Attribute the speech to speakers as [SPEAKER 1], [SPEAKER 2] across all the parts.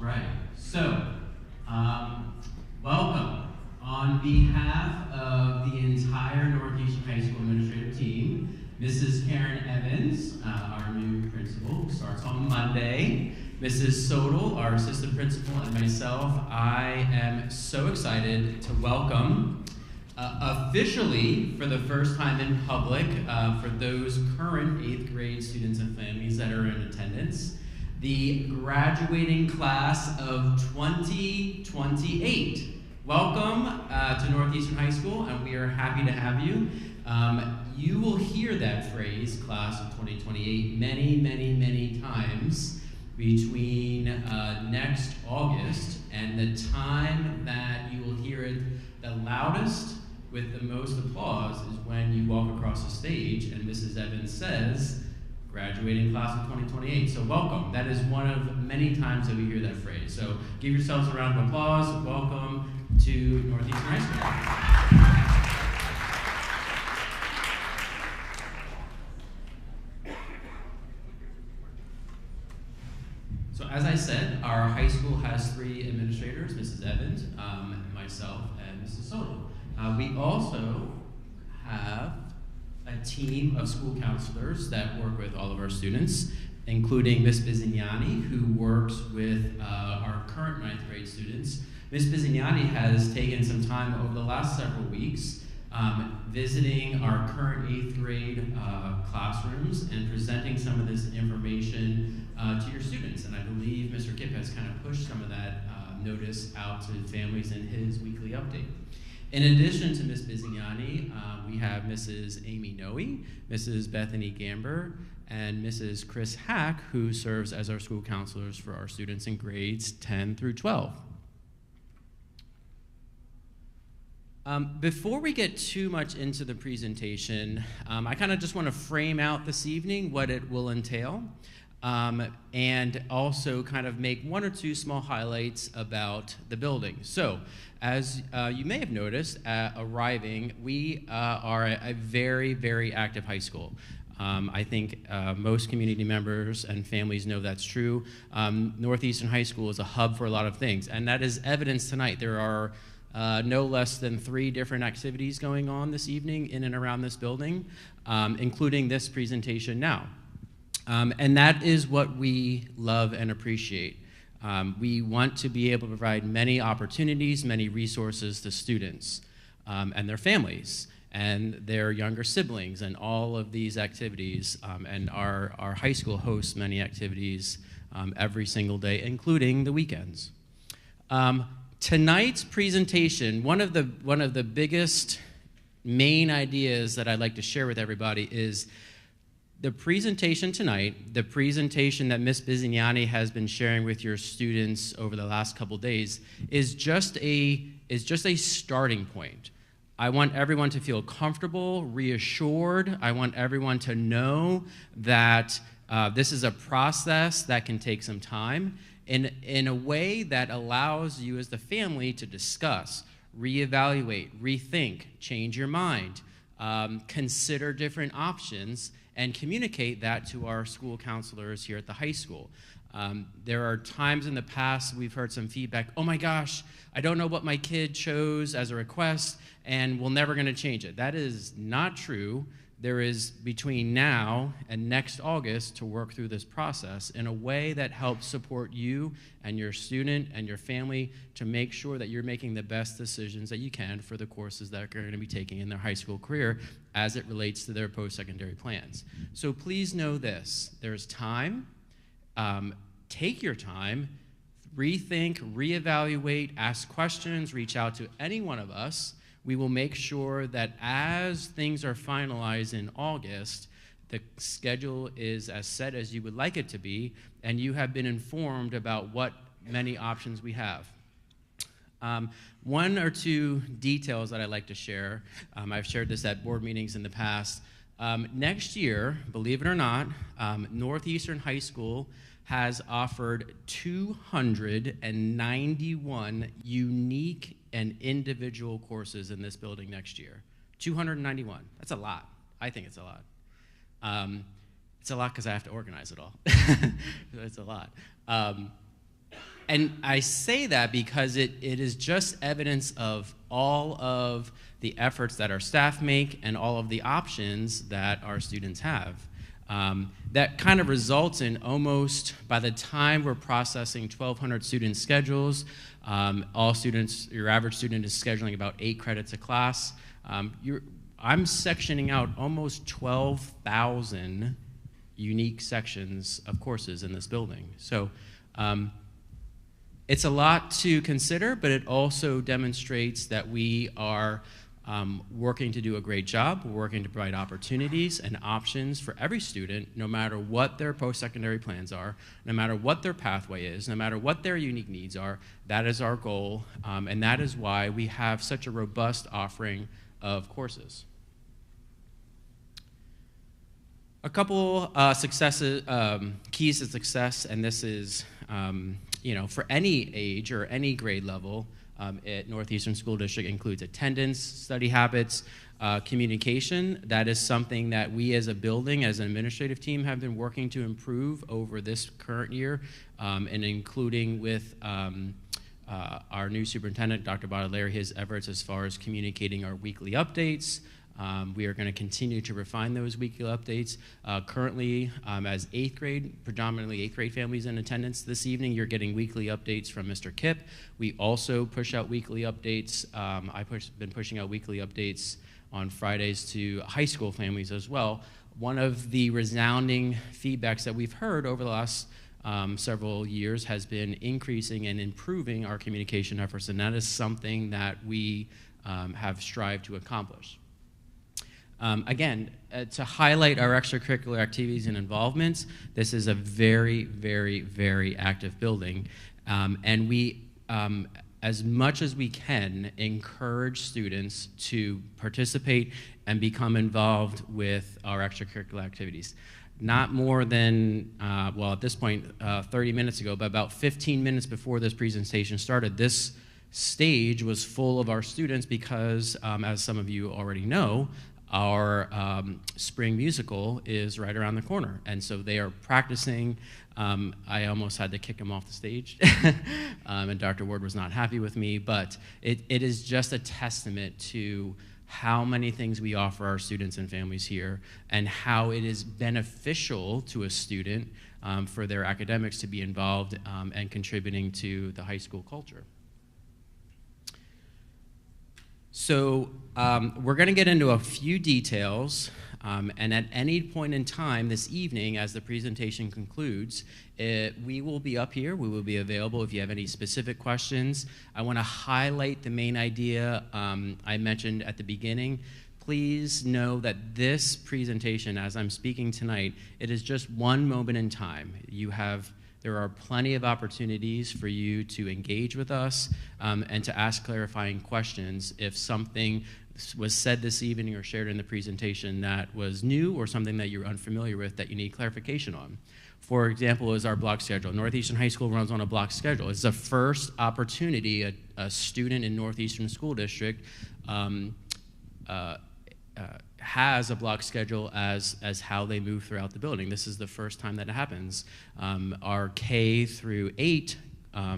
[SPEAKER 1] right. So, welcome. On behalf of the entire Northeastern High School administrative team, Mrs. Karen Evans, our new principal, who starts on Monday, Mrs. Sodal, our assistant principal, and myself, I am so excited to welcome officially, for the first time in public, for those current 8th grade students and families that are in attendance, the graduating class of 2028. Welcome to Northeastern High School, and we are happy to have you. You will hear that phrase, class of 2028, many, many, many times between next August and the time that you will hear it the loudest with the most applause is when you walk across the stage and Mrs. Evans says, graduating class of 2028. So welcome. That is one of many times that we hear that phrase. So give yourselves a round of applause. Welcome to Northeastern High School. So as I said, our high school has 3 administrators, Mrs. Evans, myself, and Mrs. Soto. We also have a team of school counselors that work with all of our students, including Ms. Bizignani, who works with our current 9th grade students. Ms. Bizignani has taken some time over the last several weeks visiting our current 8th grade classrooms and presenting some of this information to your students. And I believe Mr. Kipp has kind of pushed some of that notice out to families in his weekly update. In addition to Ms. Bizignani, we have Mrs. Amy Noe, Mrs. Bethany Gamber, and Mrs. Chris Hack, who serves as our school counselors for our students in grades 10 through 12. Before we get too much into the presentation, I kind of just want to frame out this evening what it will entail, and also kind of make 1 or 2 small highlights about the building. So, as you may have noticed, arriving, we are a very, very active high school. I think most community members and families know that's true. Northeastern High School is a hub for a lot of things, and that is evidenced tonight. There are no less than 3 different activities going on this evening in and around this building, including this presentation now. And that is what we love and appreciate. We want to be able to provide many opportunities, many resources to students and their families and their younger siblings and all of these activities. And our high school hosts many activities every single day, including the weekends. Tonight's presentation, one of the biggest main ideas that I'd like to share with everybody is the presentation tonight, the presentation that Ms. Bizignani has been sharing with your students over the last couple days is just a starting point. I want everyone to feel comfortable, reassured. I want everyone to know that this is a process that can take some time in a way that allows you as the family to discuss, reevaluate, rethink, change your mind, consider different options, and communicate that to our school counselors here at the high school. There are times in the past we've heard some feedback, oh my gosh, I don't know what my kid chose as a request, and we're never gonna change it. That is not true. There is between now and next August to work through this process in a way that helps support you and your student and your family to make sure that you're making the best decisions that you can for the courses that they're going to be taking in their high school career as it relates to their post-secondary plans. So please know this, there's time, take your time, rethink, reevaluate, ask questions, reach out to any one of us. We will make sure that as things are finalized in August, the schedule is as set as you would like it to be, and you have been informed about what many options we have. 1 or 2 details that I'd like to share. I've shared this at board meetings in the past. Next year, believe it or not, Northeastern High School has offered 291 unique and individual courses in this building next year. 291. That's a lot. I think it's a lot. It's a lot because I have to organize it all. It's a lot. And I say that because it is just evidence of all of the efforts that our staff make and all of the options that our students have. That kind of results in almost, by the time we're processing 1,200 student schedules, all students, your average student is scheduling about 8 credits a class. I'm sectioning out almost 12,000 unique sections of courses in this building. So it's a lot to consider, but it also demonstrates that we are working to do a great job. We're working to provide opportunities and options for every student, no matter what their post-secondary plans are, no matter what their pathway is, no matter what their unique needs are. That is our goal, and that is why we have such a robust offering of courses. A couple successes, keys to success, and this is for any age or any grade level at Northeastern School District, includes attendance, study habits, communication. That is something that we as a building, as an administrative team, have been working to improve over this current year, and including with our new superintendent, Dr. Baudelaire, his efforts as far as communicating our weekly updates. We are going to continue to refine those weekly updates. Currently, as 8th grade, predominantly 8th grade families in attendance this evening, you're getting weekly updates from Mr. Kipp. We also push out weekly updates. I've been pushing out weekly updates on Fridays to high school families as well. One of the resounding feedbacks that we've heard over the last several years has been increasing and improving our communication efforts, and that is something that we have strived to accomplish. Again, to highlight our extracurricular activities and involvements, this is a very, very, very active building. And we, as much as we can, encourage students to participate and become involved with our extracurricular activities. Not more than, well, at this point, 30 minutes ago, but about 15 minutes before this presentation started, this stage was full of our students because, as some of you already know, our spring musical is right around the corner, and so they are practicing. I almost had to kick them off the stage, and Dr. Ward was not happy with me, but it is just a testament to how many things we offer our students and families here, and how it is beneficial to a student for their academics to be involved and contributing to the high school culture. So we're going to get into a few details, and at any point in time this evening, as the presentation concludes, we will be up here. We will be available if you have any specific questions. I want to highlight the main idea I mentioned at the beginning. Please know that this presentation, as I'm speaking tonight, it is just one moment in time. There are plenty of opportunities for you to engage with us and to ask clarifying questions if something was said this evening or shared in the presentation that was new or something that you're unfamiliar with that you need clarification on. For example, is our block schedule. Northeastern High School runs on a block schedule. It's the first opportunity a student in Northeastern School District has a block schedule as how they move throughout the building. This is the first time that it happens. Our K through 8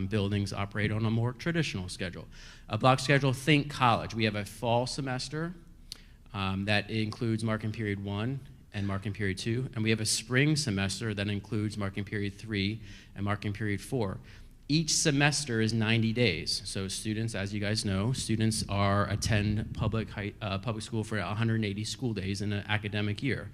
[SPEAKER 1] buildings operate on a more traditional schedule. A block schedule, think college. We have a fall semester that includes marking period 1 and marking period 2, and we have a spring semester that includes marking period 3 and marking period 4. Each semester is 90 days. So students, as you guys know, students attend public school for 180 school days in an academic year.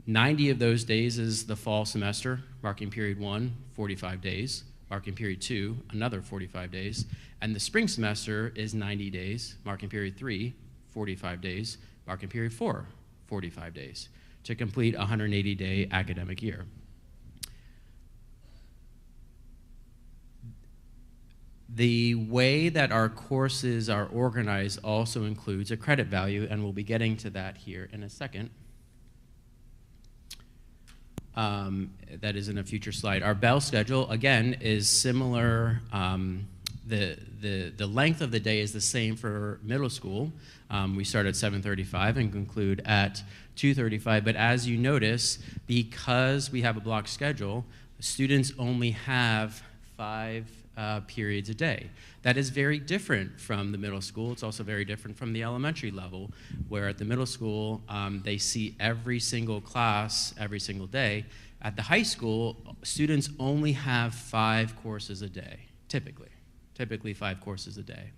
[SPEAKER 1] 90 of those days is the fall semester, marking period 1, 45 days, marking period 2, another 45 days, and the spring semester is 90 days, marking period 3, 45 days, marking period 4, 45 days, to complete a 180-day academic year. The way that our courses are organized also includes a credit value, and we'll be getting to that here in a second. That is in a future slide. Our bell schedule, again, is similar. The length of the day is the same for middle school. We start at 7:35 and conclude at 2:35, but as you notice, because we have a block schedule, students only have 5 periods a day. That is very different from the middle school. It's also very different from the elementary level, where at the middle school, they see every single class every single day. At the high school, students only have 5 courses a day, typically 5 courses a day.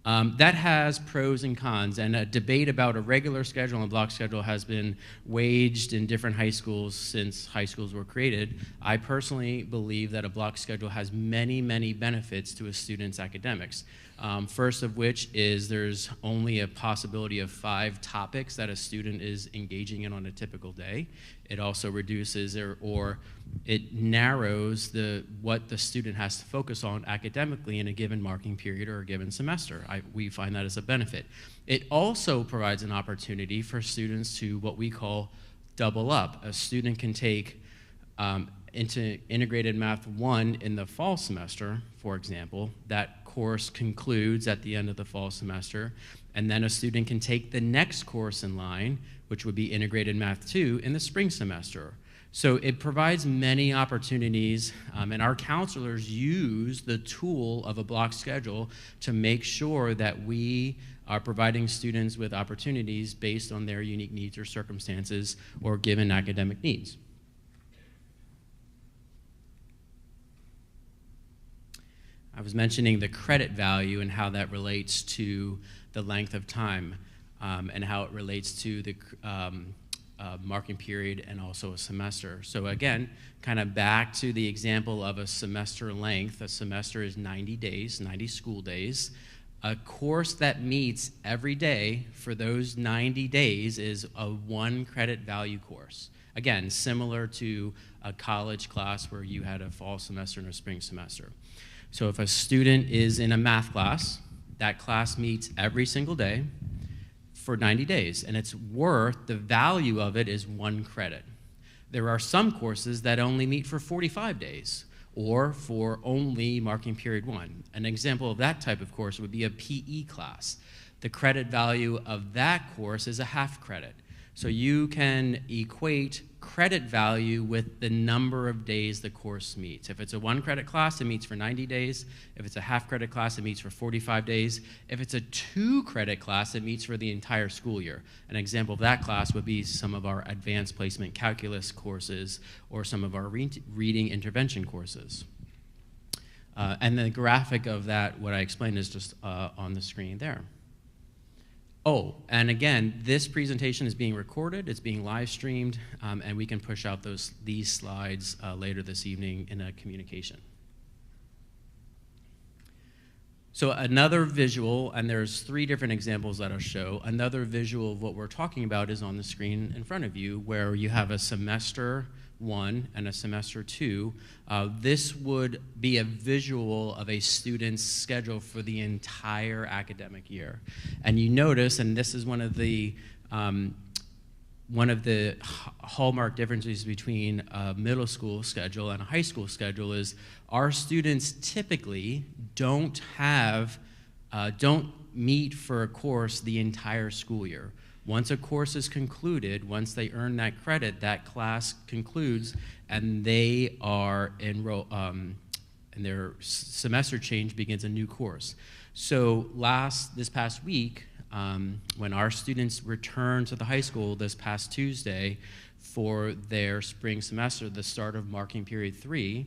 [SPEAKER 1] That has pros and cons, and a debate about a regular schedule and a block schedule has been waged in different high schools since high schools were created. I personally believe that a block schedule has many, many benefits to a student's academics. First of which is there's only a possibility of 5 topics that a student is engaging in on a typical day. It also reduces or it narrows what the student has to focus on academically in a given marking period or a given semester. We find that as a benefit. It also provides an opportunity for students to what we call double up. A student can take into Integrated Math 1 in the fall semester, for example. That course concludes at the end of the fall semester, and then a student can take the next course in line, which would be Integrated Math 2, in the spring semester. So it provides many opportunities, and our counselors use the tool of a block schedule to make sure that we are providing students with opportunities based on their unique needs or circumstances or given academic needs. I was mentioning the credit value and how that relates to the length of time and how it relates to the marking period and also a semester. So again, kind of back to the example of a semester length. A semester is 90 days, 90 school days. A course that meets every day for those 90 days is a 1 credit value course. Again, similar to a college class where you had a fall semester and a spring semester. So if a student is in a math class, that class meets every single day for 90 days, and the value of it is 1 credit. There are some courses that only meet for 45 days, or for only marking period 1. An example of that type of course would be a PE class. The credit value of that course is a half credit. So you can equate credit value with the number of days the course meets. If it's a 1 credit class, it meets for 90 days. If it's a half credit class, it meets for 45 days. If it's a 2 credit class, it meets for the entire school year. An example of that class would be some of our advanced placement calculus courses or some of our reading intervention courses. And the graphic of that, what I explained, is just on the screen there. Oh, and again, this presentation is being recorded, it's being live streamed, and we can push out these slides later this evening in a communication. So another visual, and there's 3 different examples that I'll show. Another visual of what we're talking about is on the screen in front of you, where you have a semester 1 and a semester 2. This would be a visual of a student's schedule for the entire academic year. And you notice, and this is one of the hallmark differences between a middle school schedule and a high school schedule is our students typically don't meet for a course the entire school year. Once a course is concluded, once they earn that credit, that class concludes, and they are enrolled, and their semester change begins a new course. So this past week, when our students returned to the high school this past Tuesday for their spring semester, the start of marking period 3,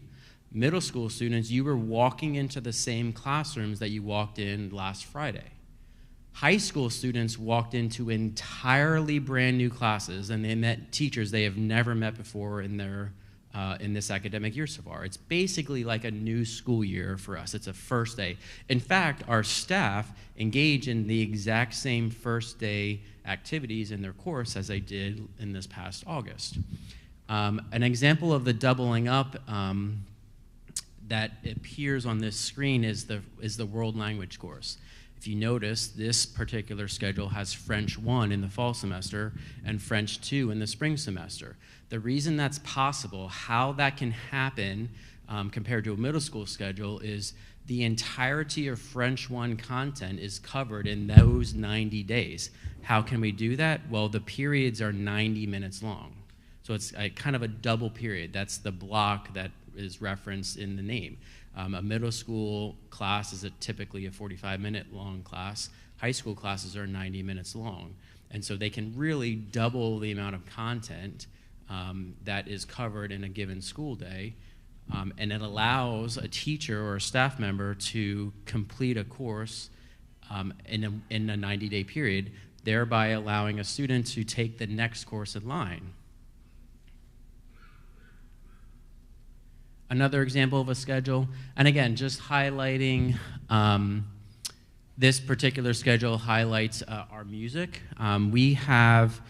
[SPEAKER 1] middle school students, you were walking into the same classrooms that you walked in last Friday. High school students walked into entirely brand new classes, and they met teachers they have never met before in this academic year so far. It's basically like a new school year for us. It's a first day. In fact, our staff engage in the exact same first day activities in their course as they did in this past August. An example of the doubling up that appears on this screen is the world language course. If you notice, this particular schedule has French 1 in the fall semester and French 2 in the spring semester. The reason that's possible, how that can happen compared to a middle school schedule, is the entirety of French 1 content is covered in those 90 days. How can we do that? Well, the periods are 90 minutes long. So it's kind of a double period. That's the block that is referenced in the name. A middle school class is typically a 45-minute long class. High school classes are 90 minutes long. And so they can really double the amount of content that is covered in a given school day. And it allows a teacher or a staff member to complete a course in a 90-day period, thereby allowing a student to take the next course in line. Another example of a schedule, and again, just highlighting, this particular schedule highlights our music. We have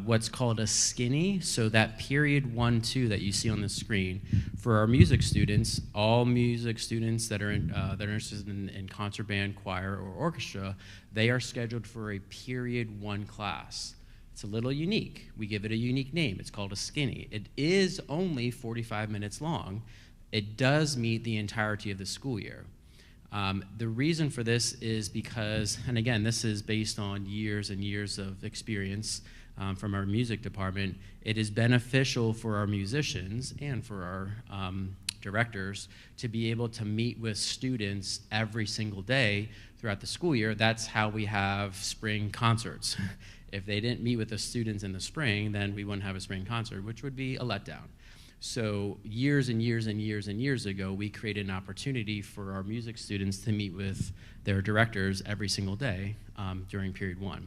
[SPEAKER 1] what's called a skinny, so that period 1-2 that you see on the screen, for our music students, all music students that are interested in concert band, choir, or orchestra, they are scheduled for a period 1 class. It's a little unique. We give it a unique name. It's called a skinny. It is only 45 minutes long. It does meet the entirety of the school year. The reason for this is because, and again, this is based on years and years of experience from our music department, it is beneficial for our musicians and for our directors to be able to meet with students every single day throughout the school year. That's how we have spring concerts. If they didn't meet with the students in the spring, then we wouldn't have a spring concert, which would be a letdown. So years and years and years and years ago, we created an opportunity for our music students to meet with their directors every single day during period 1.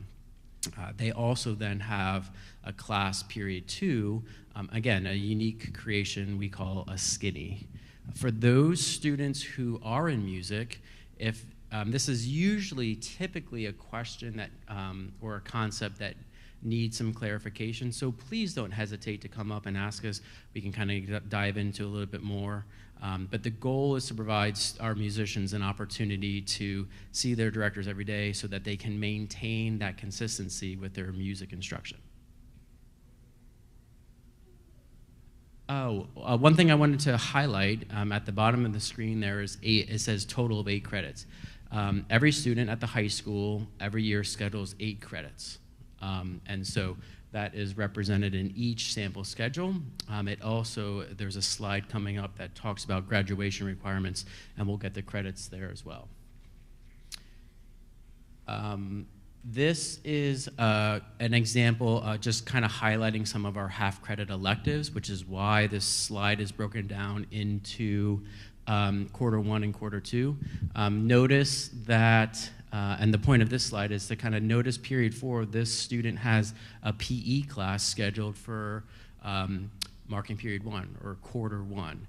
[SPEAKER 1] They also then have a class period 2, again, a unique creation we call a skinny. For those students who are in music, if this is typically a question that, or a concept that needs some clarification, so please don't hesitate to come up and ask us. We can kind of dive into a little bit more. But the goal is to provide our musicians an opportunity to see their directors every day so that they can maintain that consistency with their music instruction. One thing I wanted to highlight at the bottom of the screen there is it says total of 8 credits. Every student at the high school every year schedules 8 credits. And so that is represented in each sample schedule. There's a slide coming up that talks about graduation requirements, and we'll get the credits there as well. This is an example just kind of highlighting some of our half-credit electives, which is why this slide is broken down into quarter 1 and quarter 2. Notice that, and the point of this slide is to kind of notice period 4, this student has a PE class scheduled for marking period 1 or quarter 1.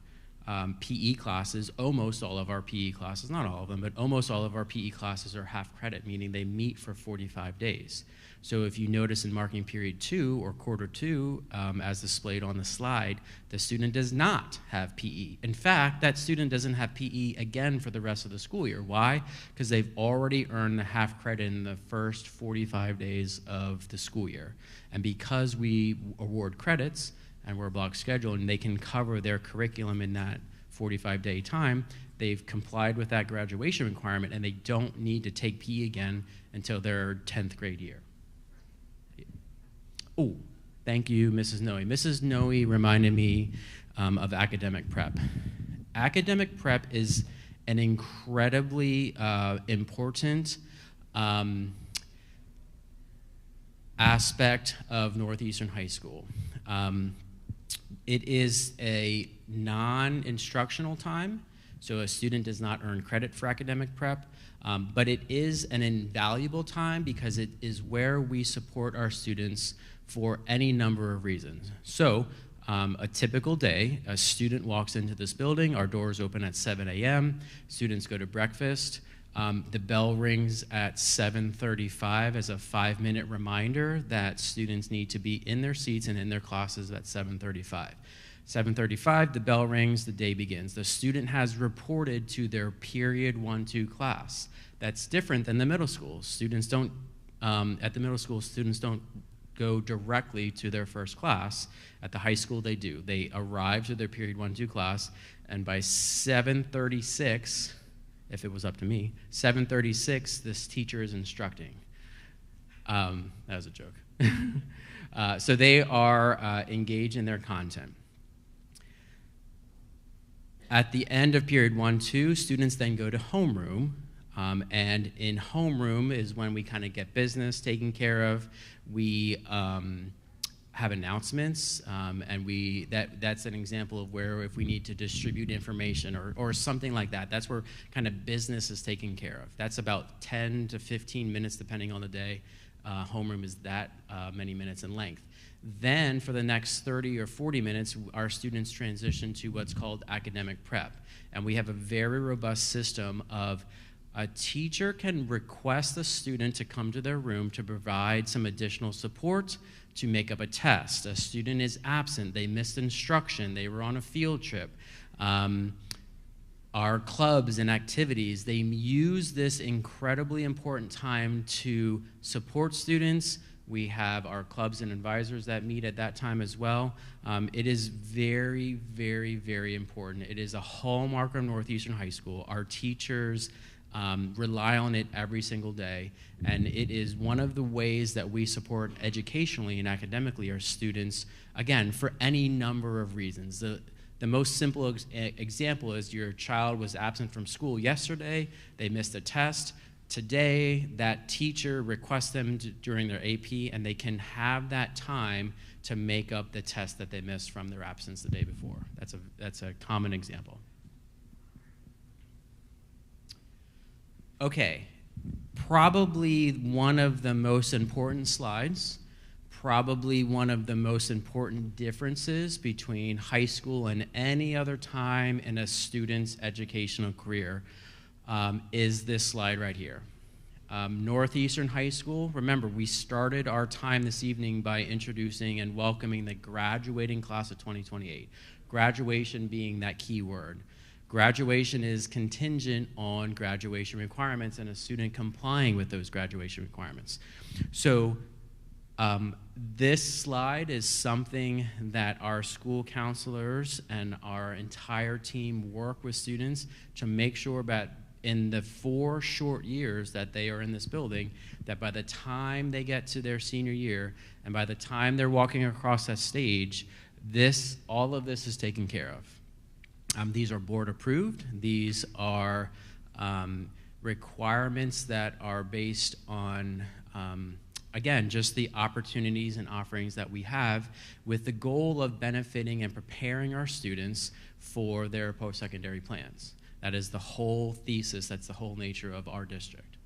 [SPEAKER 1] PE classes, almost all of our PE classes, not all of them, but almost all of our PE classes are half credit, meaning they meet for 45 days. So if you notice in marking period 2 or quarter 2, as displayed on the slide, the student does not have PE. In fact, that student doesn't have PE again for the rest of the school year. Why? Because they've already earned the half credit in the first 45 days of the school year. And because we award credits, and we're a block schedule, and they can cover their curriculum in that 45-day time, they've complied with that graduation requirement, and they don't need to take PE again until their 10th grade year. Oh, thank you, Mrs. Noe. Mrs. Noe reminded me of academic prep. Academic prep is an incredibly important aspect of Northeastern High School. It is a non-instructional time, so a student does not earn credit for academic prep, but it is an invaluable time because it is where we support our students for any number of reasons. So a typical day, a student walks into this building, our doors open at 7 a.m., students go to breakfast, the bell rings at 7:35 as a 5-minute reminder that students need to be in their seats and in their classes at 7:35. 7:35, the bell rings, the day begins. The student has reported to their period 1-2 class. That's different than the middle school. Students don't, at the middle school, students don't go directly to their first class. At the high school, they do. They arrive to their period 1-2 class, and by 7:36, if it was up to me, 7:36, this teacher is instructing. That was a joke. So they are engaged in their content. At the end of period 1-2, students then go to homeroom, and in homeroom is when we kind of get business taken care of. We have announcements, and that's an example of where if we need to distribute information or something like that, that's where kind of business is taken care of. That's about 10 to 15 minutes depending on the day. Homeroom is that many minutes in length. Then for the next 30 or 40 minutes, our students transition to what's called academic prep. And we have a very robust system of a teacher can request the student to come to their room to provide some additional support to make up a test. A student is absent, they missed instruction, they were on a field trip. Our clubs and activities, they use this incredibly important time to support students. We have our clubs and advisors that meet at that time as well. It is very, very, very important. It is a hallmark of Northeastern High School. Our teachers rely on it every single day, and it is one of the ways that we support educationally and academically our students, again, for any number of reasons. The most simple example is your child was absent from school yesterday, they missed a test. Today, that teacher requests them during their AP, and they can have that time to make up the test that they missed from their absence the day before. That's a common example. Okay, probably one of the most important slides, probably one of the most important differences between high school and any other time in a student's educational career is this slide right here. Northeastern High School, remember, we started our time this evening by introducing and welcoming the graduating class of 2028. Graduation being that key word. Graduation is contingent on graduation requirements and a student complying with those graduation requirements. So this slide is something that our school counselors and our entire team work with students to make sure that in the 4 short years that they are in this building, that by the time they get to their senior year and by the time they're walking across that stage, all of this is taken care of. These are board approved. These are requirements that are based on, again, just the opportunities and offerings that we have with the goal of benefiting and preparing our students for their post-secondary plans. That is the whole thesis, that's the whole nature of our district.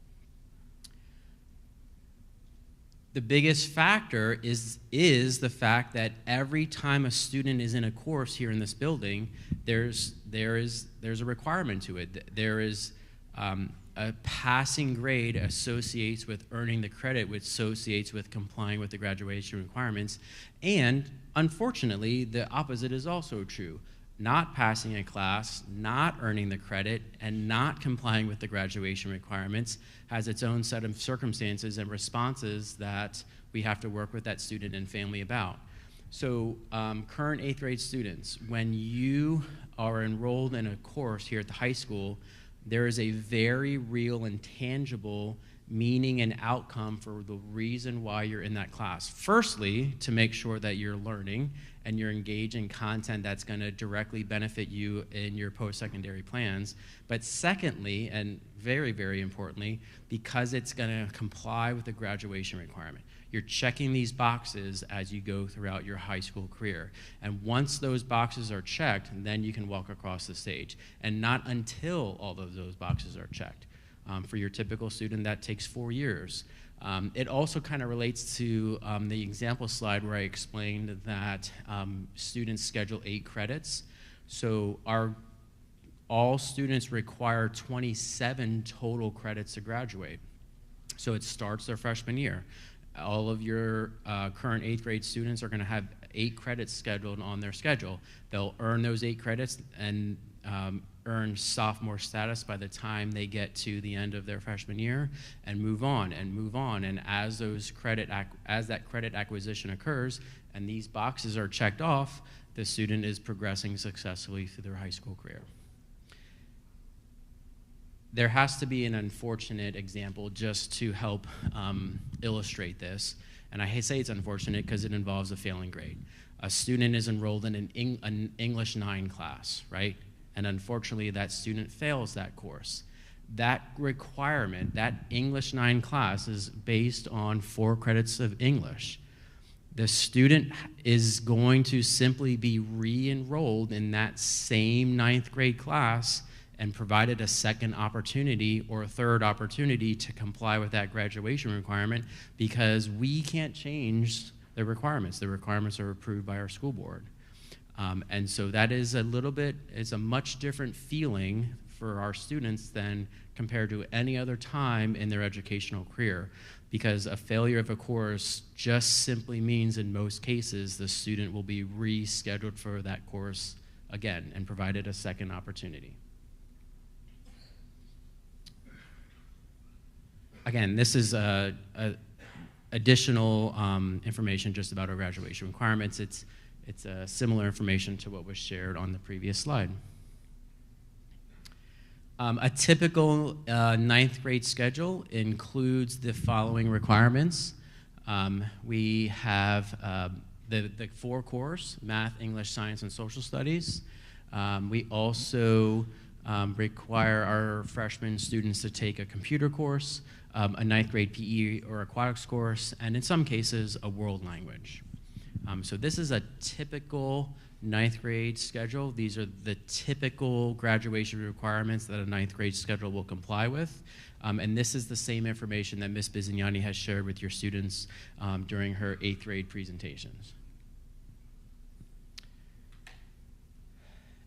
[SPEAKER 1] The biggest factor is the fact that every time a student is in a course here in this building, there's a requirement to it. There is a passing grade associates with earning the credit, which associates with complying with the graduation requirements. And unfortunately, the opposite is also true. Not passing a class, not earning the credit, and not complying with the graduation requirements has its own set of circumstances and responses that we have to work with that student and family about. So current 8th grade students, when you are enrolled in a course here at the high school, there is a very real and tangible meaning and outcome for the reason why you're in that class. Firstly, to make sure that you're learning and you're engaged in content that's going to directly benefit you in your post-secondary plans. But secondly, and very, very importantly, because it's going to comply with the graduation requirement. You're checking these boxes as you go throughout your high school career. And once those boxes are checked, then you can walk across the stage. And not until all of those boxes are checked. For your typical student, that takes 4 years. It also kind of relates to the example slide where I explained that students schedule 8 credits. So all students require 27 total credits to graduate. So it starts their freshman year. All of your current 8th grade students are going to have 8 credits scheduled on their schedule. They'll earn those 8 credits and earn sophomore status by the time they get to the end of their freshman year and move on and move on. And as that credit acquisition occurs and these boxes are checked off, the student is progressing successfully through their high school career. There has to be an unfortunate example just to help illustrate this. And I say it's unfortunate because it involves a failing grade. A student is enrolled in an English 9 class, right? and unfortunately that student fails that course. That requirement, that English 9 class, is based on 4 credits of English. The student is going to simply be re-enrolled in that same 9th grade class and provided a second opportunity or a third opportunity to comply with that graduation requirement, because we can't change the requirements. The requirements are approved by our school board. And so that is a much different feeling for our students than compared to any other time in their educational career, because a failure of a course just simply means in most cases the student will be rescheduled for that course again and provided a second opportunity. Again, this is additional information just about our graduation requirements. It's similar information to what was shared on the previous slide. A typical 9th grade schedule includes the following requirements. We have the 4 cores: math, English, science, and social studies. We also require our freshman students to take a computer course, a 9th grade PE or aquatics course, and in some cases, a world language. So this is a typical 9th grade schedule. These are the typical graduation requirements that a 9th grade schedule will comply with. And this is the same information that Ms. Bisignani has shared with your students during her 8th grade presentations.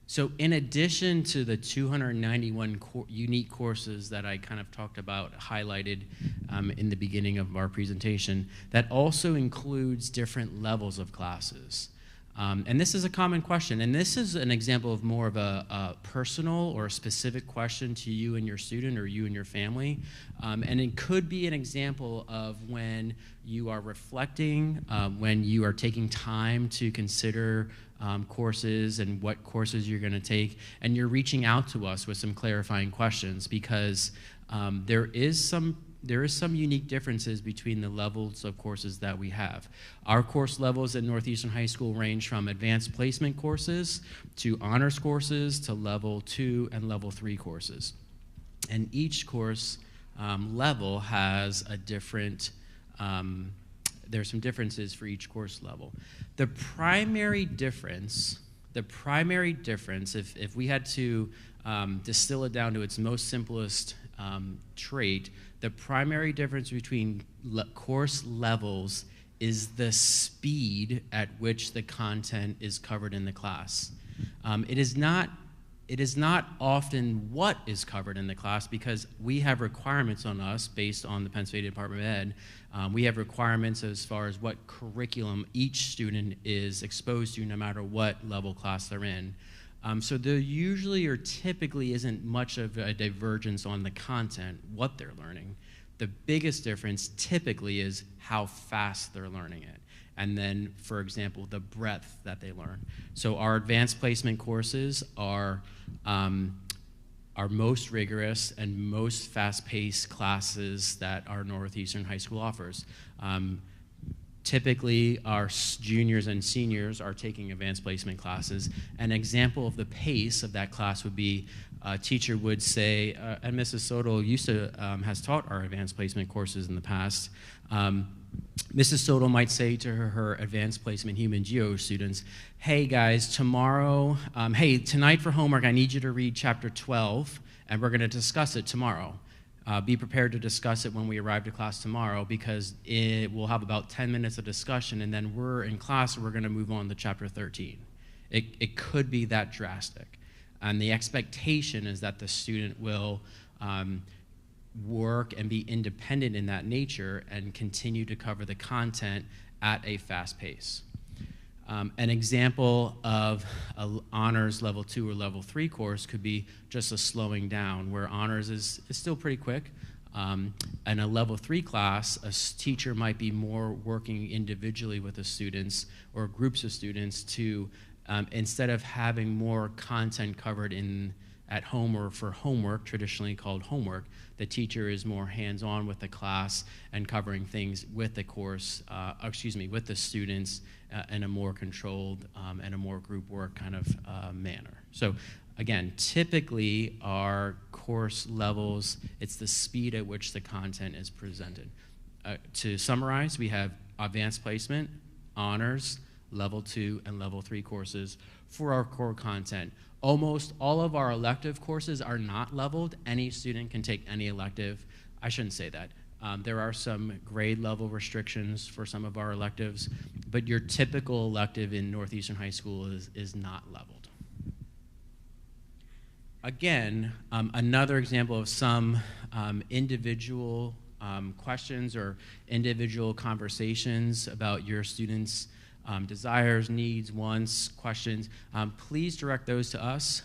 [SPEAKER 1] So in addition to the 291 unique courses that I kind of talked about, highlighted in the beginning of our presentation, that also includes different levels of classes. And this is a common question, and this is an example of more of a personal or a specific question to you and your student or you and your family. And it could be an example of when you are reflecting, when you are taking time to consider courses and what courses you're going to take, and you're reaching out to us with some clarifying questions, because there is some unique differences between the levels of courses that we have. Our course levels at Northeastern High School range from advanced placement courses to honors courses to level 2 and level 3 courses. And each course level has a different, there's some differences for each course level. The primary difference, if we had to distill it down to its most simplest trait, the primary difference between course levels is the speed at which the content is covered in the class. It is not often what is covered in the class, because we have requirements on us based on the Pennsylvania Department of Ed. We have requirements as far as what curriculum each student is exposed to, no matter what level class they're in. So there usually or typically isn't much of a divergence on the content, what they're learning. The biggest difference typically is how fast they're learning it. And then, for example, the breadth that they learn. So our advanced placement courses are most rigorous and most fast-paced classes that our Northeastern High School offers. Typically, our juniors and seniors are taking advanced placement classes. An example of the pace of that class would be a teacher would say, and Mrs. Soto has taught our advanced placement courses in the past. Mrs. Soto might say to her advanced placement human geo students, hey guys, tonight for homework I need you to read chapter 12, and we're going to discuss it tomorrow. Be prepared to discuss it when we arrive to class tomorrow, because we'll have about 10 minutes of discussion, and then we're in class and we're going to move on to chapter 13. It could be that drastic. And the expectation is that the student will work and be independent in that nature and continue to cover the content at a fast pace. An example of an honors level 2 or level 3 course could be just a slowing down, where honors is still pretty quick. In a level 3 class, a teacher might be more working individually with the students or groups of students to, instead of having more content covered at home or for homework, traditionally called homework, the teacher is more hands-on with the class and covering things with the course, with the students in a more controlled and a more group work kind of manner. So Again, typically our course levels, it's the speed at which the content is presented. To summarize, we have advanced placement, honors, level 2 and level 3 courses for our core content. Almost all of our elective courses are not leveled. Any student can take any elective. I shouldn't say that. There are some grade level restrictions for some of our electives, but your typical elective in Northeastern High School is not leveled. Again, another example of some individual questions or individual conversations about your students' desires, needs, wants, questions, please direct those to us.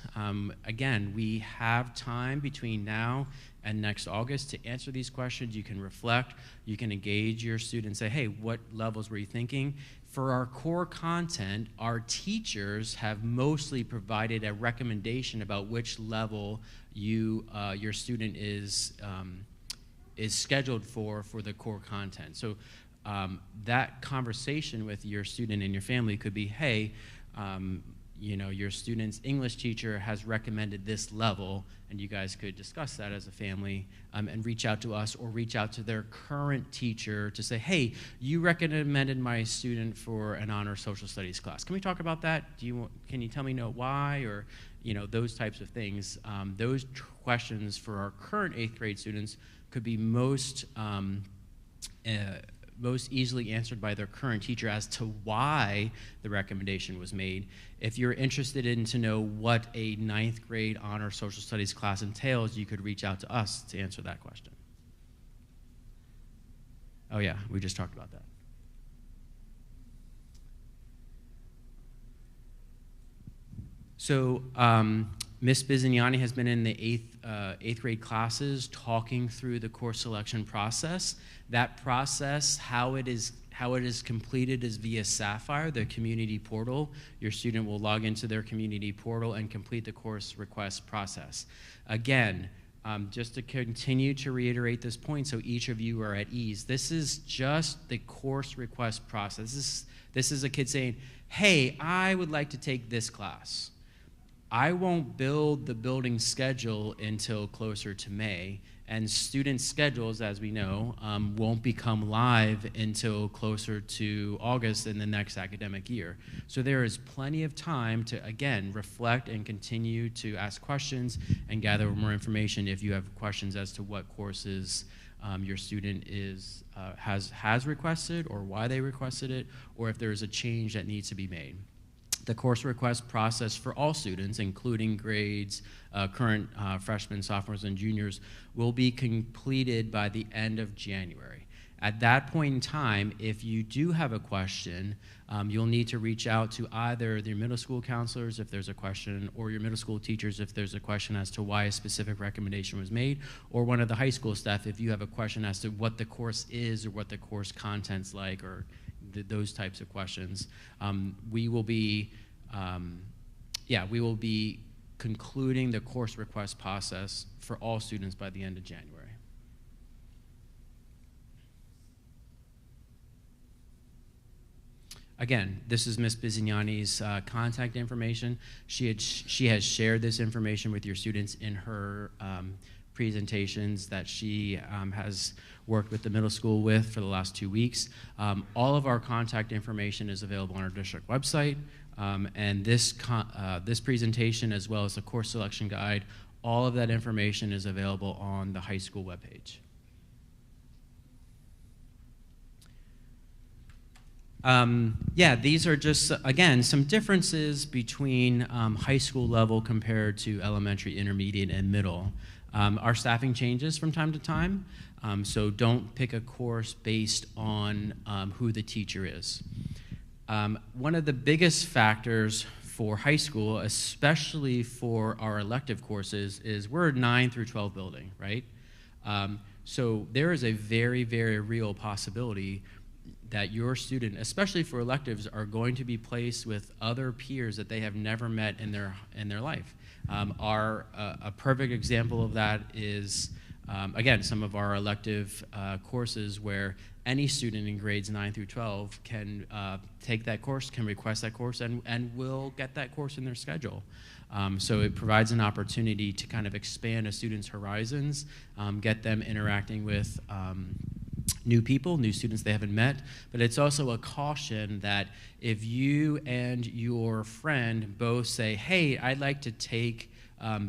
[SPEAKER 1] Again, we have time between now and next August to answer these questions. You can reflect, you can engage your students, say, hey, what levels were you thinking? For our core content, our teachers have mostly provided a recommendation about which level your student is scheduled for the core content. So that conversation with your student and your family could be, hey, your student's English teacher has recommended this level, and you guys could discuss that as a family and reach out to us or reach out to their current teacher to say, hey, you recommended my student for an honor social studies class. Can we talk about that? Can you tell me why, or those types of things? Those questions for our current 8th grade students could be most easily answered by their current teacher as to why the recommendation was made. If you're interested in to know what a 9th grade honor social studies class entails, you could reach out to us to answer that question. Oh yeah, we just talked about that. So Ms. Bizignani has been in the 8th grade classes talking through the course selection process. That process, how it is completed is via Sapphire, the community portal. Your student will log into their community portal and complete the course request process. Again, just to continue to reiterate this point so each of you are at ease, this is just the course request process. This is a kid saying, hey, I would like to take this class. I won't build the building schedule until closer to May, and student schedules, as we know, won't become live until closer to August in the next academic year. So there is plenty of time to, again, reflect and continue to ask questions and gather more information if you have questions as to what courses your student has requested or why they requested it, or if there's a change that needs to be made. The course request process for all students, including grades, current freshmen, sophomores, and juniors, will be completed by the end of January. At that point in time, if you do have a question, you'll need to reach out to either your middle school counselors if there's a question, or your middle school teachers if there's a question as to why a specific recommendation was made, or one of the high school staff if you have a question as to what the course is or what the course content's like, or those types of questions. We will be concluding the course request process for all students by the end of January. Again, this is Ms. Bizignani's contact information. She has shared this information with your students in her presentations that she has worked with the middle school with for the last 2 weeks. All of our contact information is available on our district website, and this presentation, as well as the course selection guide, all of that information is available on the high school webpage. These are just, again, some differences between high school level compared to elementary, intermediate, and middle. Our staffing changes from time to time, so don't pick a course based on who the teacher is. One of the biggest factors for high school, especially for our elective courses, is we're a 9 through 12 building, right? So there is a very, very real possibility that your student, especially for electives, are going to be placed with other peers that they have never met in their life. A perfect example of that is, again, some of our elective courses where any student in grades 9 through 12 can take that course, can request that course, and will get that course in their schedule. So it provides an opportunity to kind of expand a student's horizons, get them interacting with new people, new students they haven't met, but it's also a caution that if you and your friend both say, hey, I'd like to take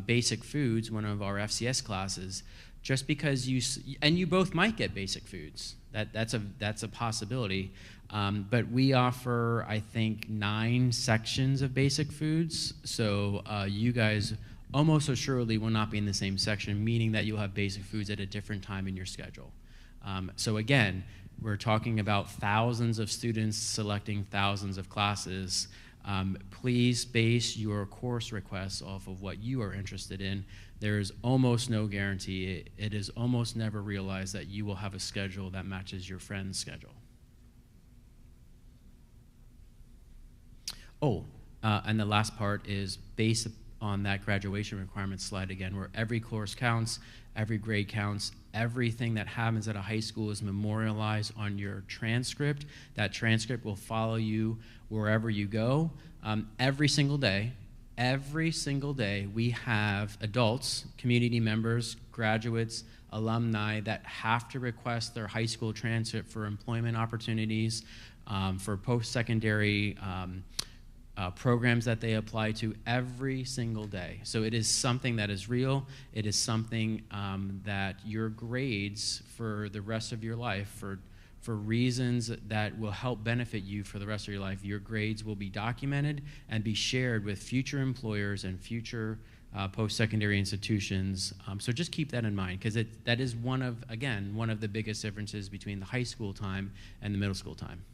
[SPEAKER 1] basic foods, one of our FCS classes, just because you both might get basic foods, that's a possibility, but we offer, I think, 9 sections of basic foods, so you guys almost assuredly will not be in the same section, meaning that you'll have basic foods at a different time in your schedule. So again, we're talking about thousands of students selecting thousands of classes. Please base your course requests off of what you are interested in. There is almost no guarantee. It is almost never realized that you will have a schedule that matches your friend's schedule. Oh, and the last part is based on that graduation requirement slide again, where every course counts, every grade counts, everything that happens at a high school is memorialized on your transcript. That transcript will follow you wherever you go. Every single day, we have adults, community members, graduates, alumni that have to request their high school transcript for employment opportunities, for post-secondary programs that they apply to every single day. So it is something that is real. It is something that your grades for the rest of your life, for reasons that will help benefit you for the rest of your life, your grades will be documented and be shared with future employers and future post-secondary institutions. So just keep that in mind, because that is one of the biggest differences between the high school time and the middle school time.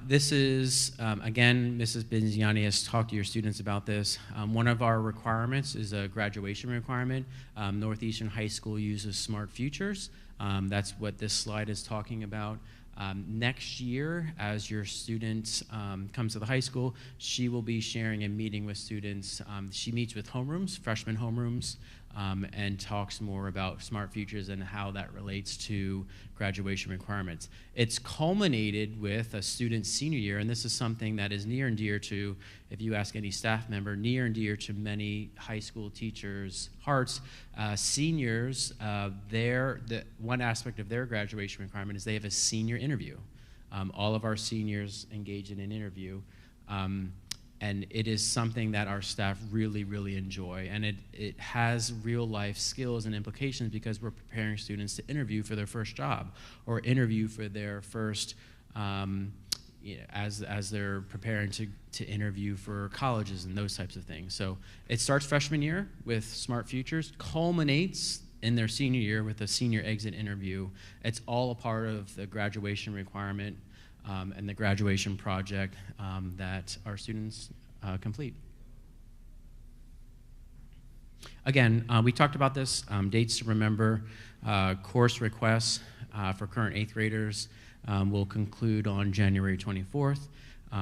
[SPEAKER 1] This is, again, Mrs. Biziani has talked to your students about this. One of our requirements is a graduation requirement. Northeastern High School uses Smart Futures. That's what this slide is talking about. Next year, as your student comes to the high school, she will be sharing a meeting with students. She meets with homerooms, freshman homerooms, and talks more about Smart Futures and how that relates to graduation requirements. It's culminated with a student's senior year, and this is something that is near and dear to, if you ask any staff member, near and dear to many high school teachers' hearts. Seniors, one aspect of their graduation requirement is they have a senior interview. All of our seniors engage in an interview. And it is something that our staff really, really enjoy. And it has real life skills and implications because we're preparing students to interview for their first job or interview for their first, as they're preparing to interview for colleges and those types of things. So it starts freshman year with Smart Futures, culminates in their senior year with a senior exit interview. It's all a part of the graduation requirement and the graduation project that our students complete. Again, we talked about this, dates to remember. Course requests for current 8th graders will conclude on January 24th.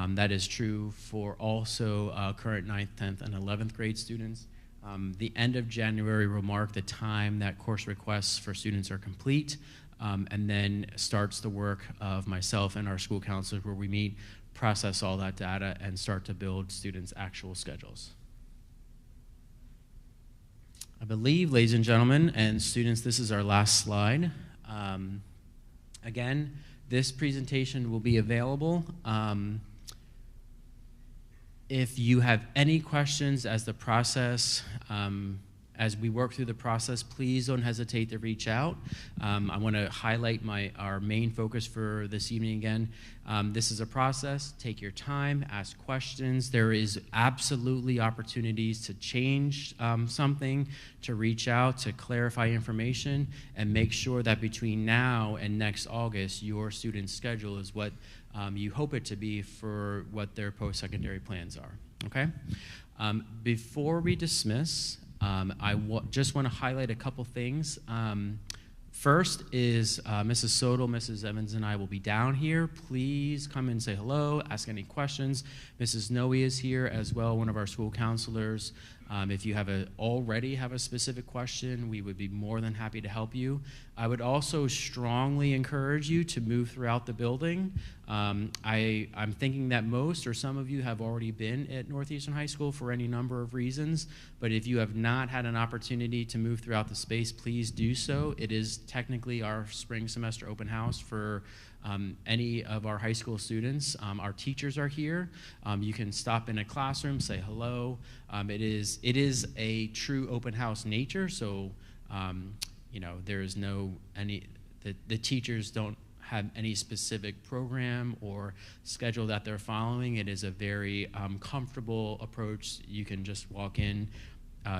[SPEAKER 1] That is true for also current 9th, 10th, and 11th grade students. The end of January will mark the time that course requests for students are complete. And then starts the work of myself and our school counselors where we meet, process all that data, and start to build students' actual schedules. I believe, ladies and gentlemen, and students, this is our last slide. Again, this presentation will be available. If you have any questions as the process, as we work through the process, please don't hesitate to reach out. I want to highlight our main focus for this evening again. This is a process. Take your time, ask questions. There is absolutely opportunities to change something, to reach out, to clarify information, and make sure that between now and next August, your student's schedule is what you hope it to be for what their post-secondary plans are, okay? Before we dismiss, just want to highlight a couple things. First is Mrs. Sodal, Mrs. Evans, and I will be down here. Please come and say hello, ask any questions. Mrs. Noe is here as well, one of our school counselors. If you already have a specific question, we would be more than happy to help you. I would also strongly encourage you to move throughout the building. I'm thinking that most or some of you have already been at Northeastern High School for any number of reasons, but if you have not had an opportunity to move throughout the space, please do so. It is technically our spring semester open house for any of our high school students. Our teachers are here. You can stop in a classroom, say hello. It is a true open house nature, so there is the teachers don't have any specific program or schedule that they're following. It is a very comfortable approach. You can just walk in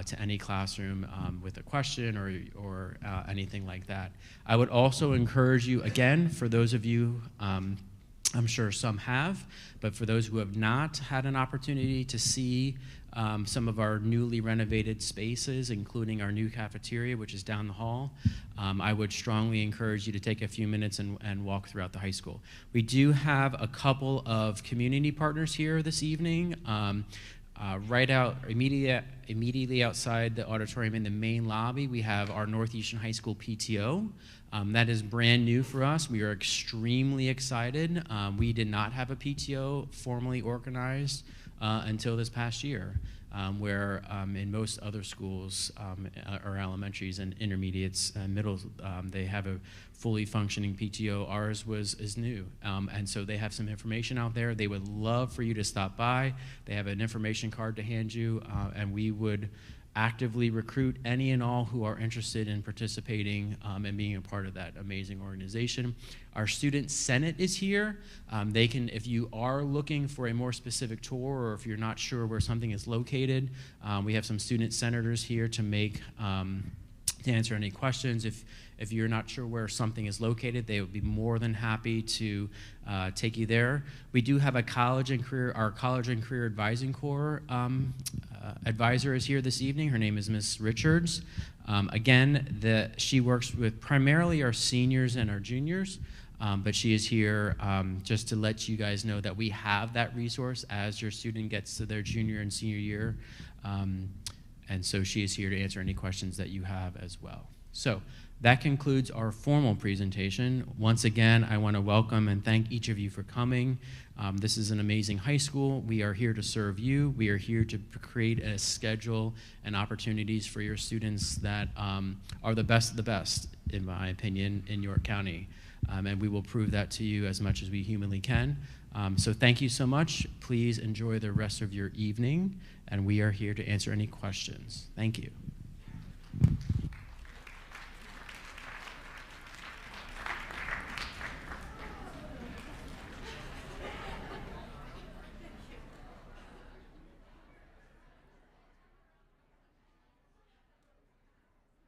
[SPEAKER 1] to any classroom with a question or anything like that. I would also encourage you, again, for those of you, I'm sure some have, but for those who have not had an opportunity to see some of our newly renovated spaces, including our new cafeteria, which is down the hall, I would strongly encourage you to take a few minutes and walk throughout the high school. We do have a couple of community partners here this evening. Immediately outside the auditorium in the main lobby, we have our Northeastern High School PTO. That is brand new for us. We are extremely excited. We did not have a PTO formally organized until this past year, where in most other schools or elementaries and intermediates and middles, they have a fully functioning PTO. Ours is new, and so they have some information out there. They would love for you to stop by. They have an information card to hand you, and we would actively recruit any and all who are interested in participating and being a part of that amazing organization. Our Student Senate is here. They can, if you are looking for a more specific tour or if you're not sure where something is located, we have some student senators here to answer any questions. If you're not sure where something is located, they would be more than happy to take you there. We do have our College and Career Advising Corps advisor is here this evening. Her name is Ms. Richards. Again, she works with primarily our seniors and our juniors, but she is here just to let you guys know that we have that resource as your student gets to their junior and senior year. And so she is here to answer any questions that you have as well. So that concludes our formal presentation. Once again, I want to welcome and thank each of you for coming. This is an amazing high school. We are here to serve you. We are here to create a schedule and opportunities for your students that are the best of the best, in my opinion, in York County. And we will prove that to you as much as we humanly can. So thank you so much. Please enjoy the rest of your evening, and we are here to answer any questions. Thank you.